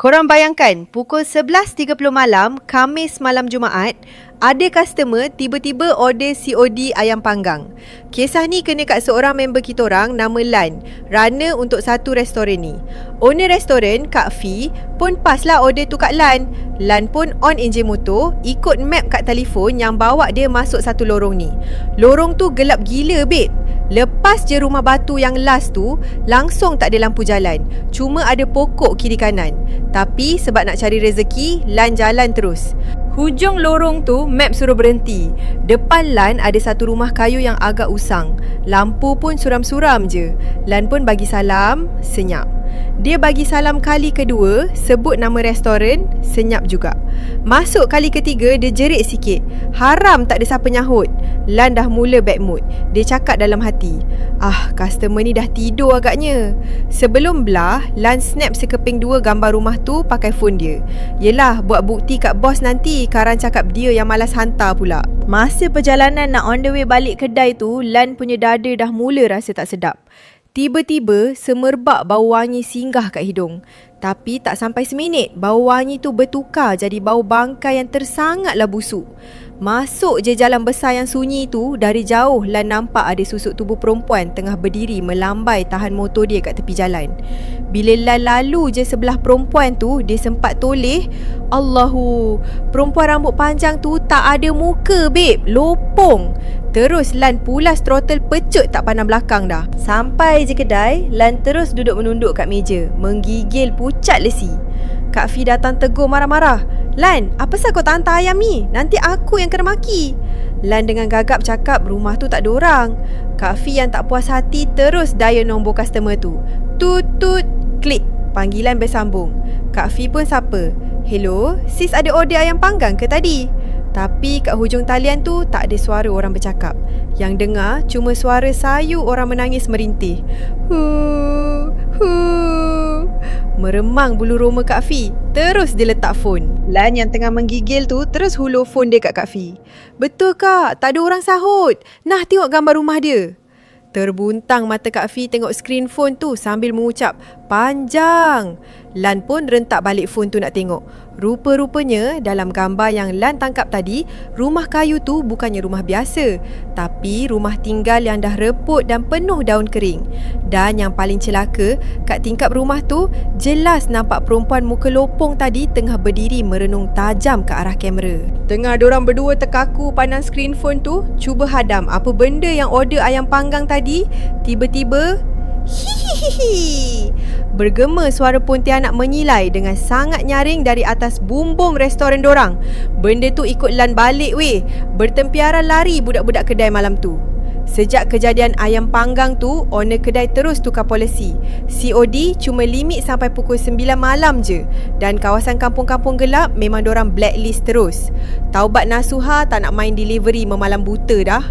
Korang bayangkan, pukul 11.30 malam, Khamis malam Jumaat, ada customer tiba-tiba order COD ayam panggang. Kisah ni kena kat seorang member kita orang nama Lan, runner untuk satu restoran ni. Owner restoran, Kak Fi, pun pas lah order tu kat Lan. Lan pun on enjin motor, ikut map kat telefon yang bawa dia masuk satu lorong ni. Lorong tu gelap gila, babe. Lepas je rumah batu yang last tu, langsung tak ada lampu jalan. Cuma ada pokok kiri kanan. Tapi sebab nak cari rezeki, Lan jalan terus. Hujung lorong tu, map suruh berhenti. Depan Lan ada satu rumah kayu yang agak usang. Lampu pun suram-suram je. Lan pun bagi salam, senyap. Dia bagi salam kali kedua, sebut nama restoran, senyap juga. Masuk kali ketiga, dia jerit sikit. Haram tak ada siapa nyahut. Lan dah mula bad mood. Dia cakap dalam hati, customer ni dah tidur agaknya. Sebelum belah, Lan snap sekeping dua gambar rumah tu pakai phone dia. Yelah, buat bukti kat bos nanti Karan cakap dia yang malas hantar pula. Masa perjalanan nak on the way balik kedai tu, Lan punya dada dah mula rasa tak sedap. Tiba-tiba, semerbak bau wangi singgah kat hidung. Tapi tak sampai seminit, bau wangi tu bertukar jadi bau bangkai yang tersangatlah busuk. Masuk je jalan besar yang sunyi tu, dari jauh Lan nampak ada susuk tubuh perempuan tengah berdiri melambai tahan motor dia kat tepi jalan. Bila Lan lalu je sebelah perempuan tu, dia sempat toleh. Allahu, perempuan rambut panjang tu tak ada muka, babe. Lopong. Terus Lan pulas throttle pecut tak pandang belakang dah. Sampai je kedai, Lan terus duduk menunduk kat meja, menggigil pucat lesi. Kak Fi datang tegur marah-marah. Lan, apa sah kau tak hantar ayam ni? Nanti aku yang kena maki. Lan dengan gagap cakap rumah tu tak ada orang. Kak Fi yang tak puas hati terus dial nombor customer tu. Tut tut, klik. Panggilan bersambung. Kak Fi pun sapa. Hello, sis ada order ayam panggang ke tadi? Tapi kat hujung talian tu tak ada suara orang bercakap. Yang dengar cuma suara sayu orang menangis merintih. Meremang bulu roma Kak Fi. Terus dia letak phone. Lan yang tengah menggigil tu terus hulur phone dia kat Kak Fi. Betul kak, tak ada orang sahut. Nah, tengok gambar rumah dia. Terbuntang mata Kak Fi tengok skrin phone tu sambil mengucap, panjang. Lan pun rentak balik phone tu nak tengok. Rupa-rupanya dalam gambar yang Lan tangkap tadi, rumah kayu tu bukannya rumah biasa, tapi rumah tinggal yang dah reput dan penuh daun kering. Dan yang paling celaka, kat tingkap rumah tu jelas nampak perempuan muka lopong tadi tengah berdiri merenung tajam ke arah kamera. Tengah diorang berdua terkaku pandang skrin phone tu, cuba hadam apa benda yang order ayam panggang tadi, tiba-tiba hihihi, bergema suara pontianak menyilai dengan sangat nyaring dari atas bumbung restoran dorang. Benda tu ikut Lan balik weh. Bertempiaran lari budak-budak kedai malam tu. Sejak kejadian ayam panggang tu, owner kedai terus tukar polisi. COD cuma limit sampai pukul 9 malam je. Dan kawasan kampung-kampung gelap memang dorang blacklist terus. Taubat nasuha tak nak main delivery memalam buta dah.